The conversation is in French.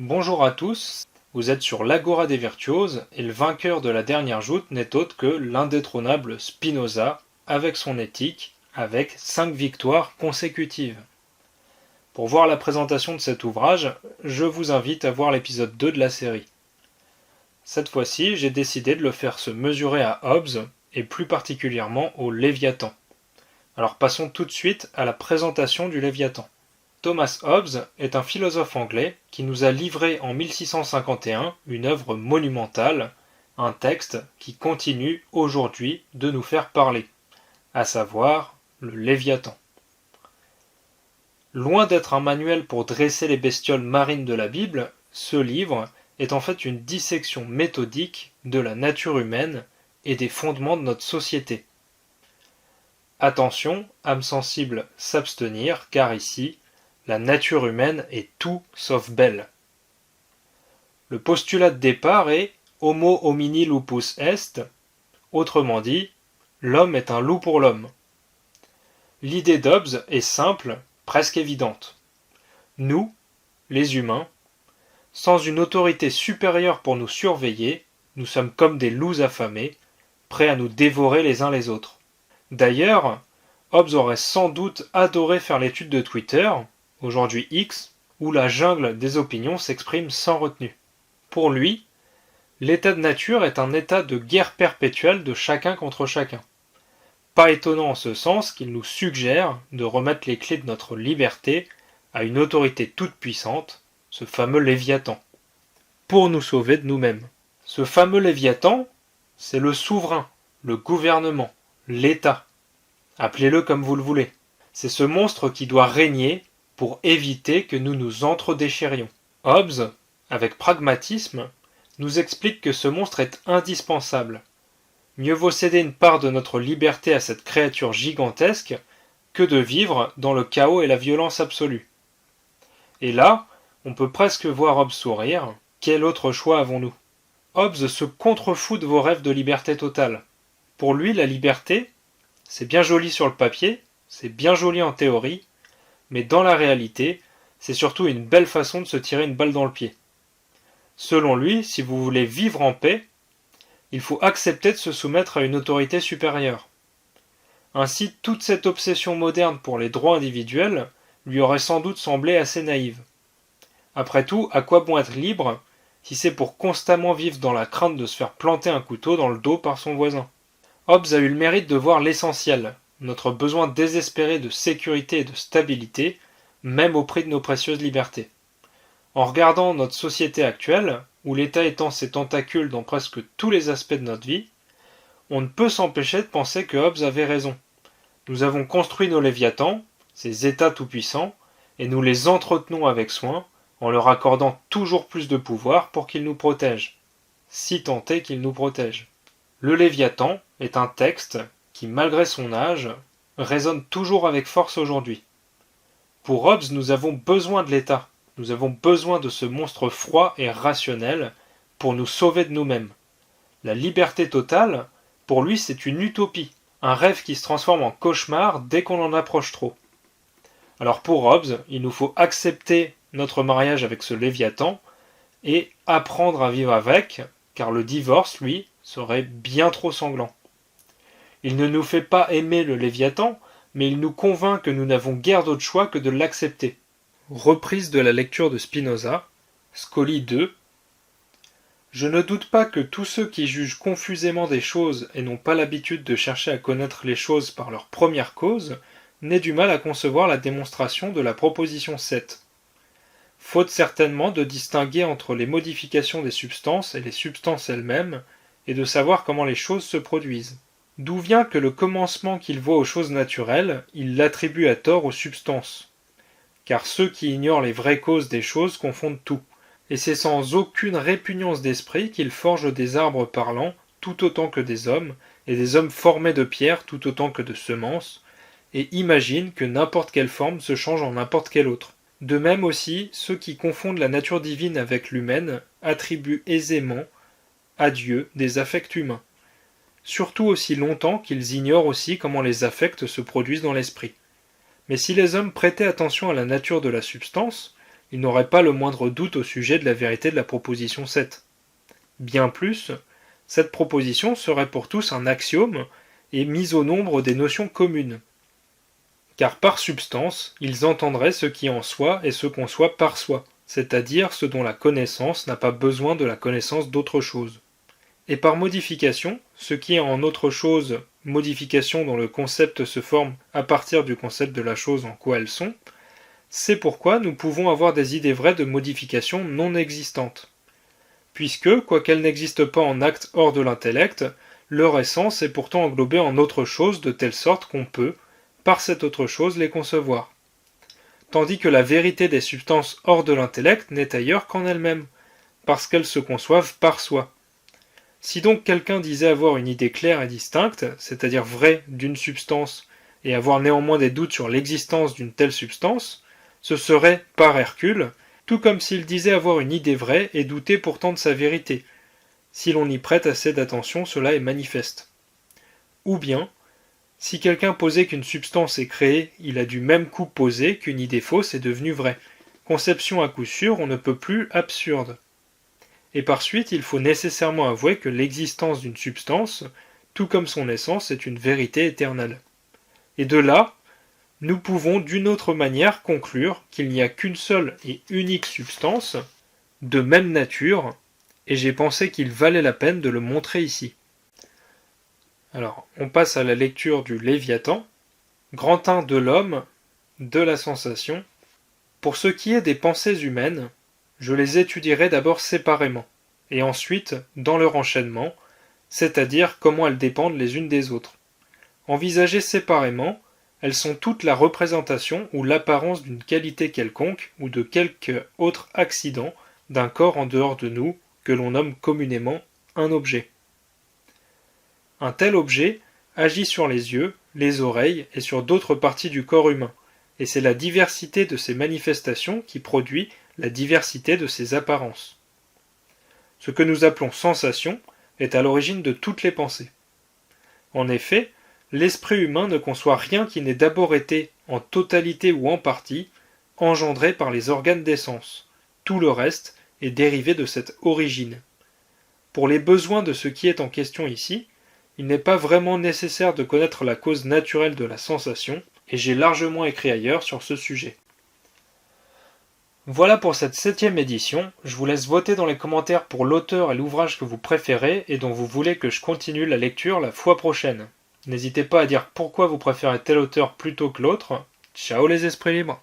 Bonjour à tous, vous êtes sur l'Agora des Virtuoses et le vainqueur de la dernière joute n'est autre que l'indétrônable Spinoza avec son éthique, avec 5 victoires consécutives. Pour voir la présentation de cet ouvrage, je vous invite à voir l'épisode 2 de la série. Cette fois-ci, j'ai décidé de le faire se mesurer à Hobbes et plus particulièrement au Léviathan. Alors passons tout de suite à la présentation du Léviathan. Thomas Hobbes est un philosophe anglais qui nous a livré en 1651 une œuvre monumentale, un texte qui continue aujourd'hui de nous faire parler, à savoir le Léviathan. Loin d'être un manuel pour dresser les bestioles marines de la Bible, ce livre est en fait une dissection méthodique de la nature humaine et des fondements de notre société. Attention, âme sensible, s'abstenir, car ici, la nature humaine est tout sauf belle. Le postulat de départ est Homo homini lupus est, autrement dit, l'homme est un loup pour l'homme. L'idée d'Hobbes est simple, presque évidente. Nous, les humains, sans une autorité supérieure pour nous surveiller, nous sommes comme des loups affamés, prêts à nous dévorer les uns les autres. D'ailleurs, Hobbes aurait sans doute adoré faire l'étude de Twitter, aujourd'hui X, où la jungle des opinions s'exprime sans retenue. Pour lui, l'état de nature est un état de guerre perpétuelle de chacun contre chacun. Pas étonnant en ce sens qu'il nous suggère de remettre les clés de notre liberté à une autorité toute puissante, ce fameux Léviathan, pour nous sauver de nous-mêmes. Ce fameux Léviathan, c'est le souverain, le gouvernement, l'État. Appelez-le comme vous le voulez. C'est ce monstre qui doit régner pour éviter que nous nous entre-déchirions. Hobbes, avec pragmatisme, nous explique que ce monstre est indispensable. Mieux vaut céder une part de notre liberté à cette créature gigantesque que de vivre dans le chaos et la violence absolue. Et là, on peut presque voir Hobbes sourire. Quel autre choix avons-nous ? Hobbes se contrefout de vos rêves de liberté totale. Pour lui, la liberté, c'est bien joli sur le papier, c'est bien joli en théorie, mais dans la réalité, c'est surtout une belle façon de se tirer une balle dans le pied. Selon lui, si vous voulez vivre en paix, il faut accepter de se soumettre à une autorité supérieure. Ainsi, toute cette obsession moderne pour les droits individuels lui aurait sans doute semblé assez naïve. Après tout, à quoi bon être libre si c'est pour constamment vivre dans la crainte de se faire planter un couteau dans le dos par son voisin ? Hobbes a eu le mérite de voir l'essentiel, notre besoin désespéré de sécurité et de stabilité, même au prix de nos précieuses libertés. En regardant notre société actuelle, où l'État étend ses tentacules dans presque tous les aspects de notre vie, on ne peut s'empêcher de penser que Hobbes avait raison. Nous avons construit nos Léviathans, ces États tout-puissants, et nous les entretenons avec soin, en leur accordant toujours plus de pouvoir pour qu'ils nous protègent, si tant est qu'ils nous protègent. Le Léviathan est un texte qui, malgré son âge, résonne toujours avec force aujourd'hui. Pour Hobbes, nous avons besoin de l'État, nous avons besoin de ce monstre froid et rationnel pour nous sauver de nous-mêmes. La liberté totale, pour lui, c'est une utopie, un rêve qui se transforme en cauchemar dès qu'on en approche trop. Alors pour Hobbes, il nous faut accepter notre mariage avec ce Léviathan et apprendre à vivre avec, car le divorce, lui, serait bien trop sanglant. Il ne nous fait pas aimer le Léviathan, mais il nous convainc que nous n'avons guère d'autre choix que de l'accepter. Reprise de la lecture de Spinoza, Scoli 2. Je ne doute pas que tous ceux qui jugent confusément des choses et n'ont pas l'habitude de chercher à connaître les choses par leur première cause, n'aient du mal à concevoir la démonstration de la proposition 7. Faute certainement de distinguer entre les modifications des substances et les substances elles-mêmes, et de savoir comment les choses se produisent. D'où vient que le commencement qu'il voit aux choses naturelles, il l'attribue à tort aux substances. Car ceux qui ignorent les vraies causes des choses confondent tout, et c'est sans aucune répugnance d'esprit qu'ils forgent des arbres parlants tout autant que des hommes, et des hommes formés de pierre tout autant que de semences, et imaginent que n'importe quelle forme se change en n'importe quelle autre. De même aussi, ceux qui confondent la nature divine avec l'humaine attribuent aisément à Dieu des affects humains, surtout aussi longtemps qu'ils ignorent aussi comment les affects se produisent dans l'esprit. Mais si les hommes prêtaient attention à la nature de la substance, il n'aurait pas le moindre doute au sujet de la vérité de la proposition 7. Bien plus, cette proposition serait pour tous un axiome et mise au nombre des notions communes. Car par substance, ils entendraient ce qui est en soi et ce qu'on soit par soi, c'est-à-dire ce dont la connaissance n'a pas besoin de la connaissance d'autre chose. Et par modification, ce qui est en autre chose, modification dont le concept se forme à partir du concept de la chose en quoi elles sont, c'est pourquoi nous pouvons avoir des idées vraies de modification non existantes. Puisque, quoiqu'elles n'existent pas en acte hors de l'intellect, leur essence est pourtant englobée en autre chose de telle sorte qu'on peut, par cette autre chose, les concevoir. Tandis que la vérité des substances hors de l'intellect n'est ailleurs qu'en elles-mêmes, parce qu'elles se conçoivent par soi. Si donc quelqu'un disait avoir une idée claire et distincte, c'est-à-dire vraie d'une substance, et avoir néanmoins des doutes sur l'existence d'une telle substance, ce serait, par Hercule, tout comme s'il disait avoir une idée vraie et douter pourtant de sa vérité. Si l'on y prête assez d'attention, cela est manifeste. Ou bien, si quelqu'un posait qu'une substance est créée, il a du même coup posé qu'une idée fausse est devenue vraie. Conception à coup sûr, on ne peut plus absurde. Et par suite, il faut nécessairement avouer que l'existence d'une substance, tout comme son essence, est une vérité éternelle. Et de là, nous pouvons d'une autre manière conclure qu'il n'y a qu'une seule et unique substance, de même nature, et j'ai pensé qu'il valait la peine de le montrer ici. Alors, on passe à la lecture du Léviathan, grand 1 de l'homme, de la sensation. Pour ce qui est des pensées humaines, je les étudierai d'abord séparément, et ensuite dans leur enchaînement, c'est-à-dire comment elles dépendent les unes des autres. Envisagées séparément, elles sont toutes la représentation ou l'apparence d'une qualité quelconque ou de quelque autre accident d'un corps en dehors de nous, que l'on nomme communément un objet. Un tel objet agit sur les yeux, les oreilles et sur d'autres parties du corps humain, et c'est la diversité de ces manifestations qui produit la diversité de ses apparences. Ce que nous appelons sensation est à l'origine de toutes les pensées. En effet, l'esprit humain ne conçoit rien qui n'ait d'abord été, en totalité ou en partie, engendré par les organes des sens. Tout le reste est dérivé de cette origine. Pour les besoins de ce qui est en question ici, il n'est pas vraiment nécessaire de connaître la cause naturelle de la sensation, et j'ai largement écrit ailleurs sur ce sujet. Voilà pour cette 7e édition, je vous laisse voter dans les commentaires pour l'auteur et l'ouvrage que vous préférez et dont vous voulez que je continue la lecture la fois prochaine. N'hésitez pas à dire pourquoi vous préférez tel auteur plutôt que l'autre. Ciao les esprits libres!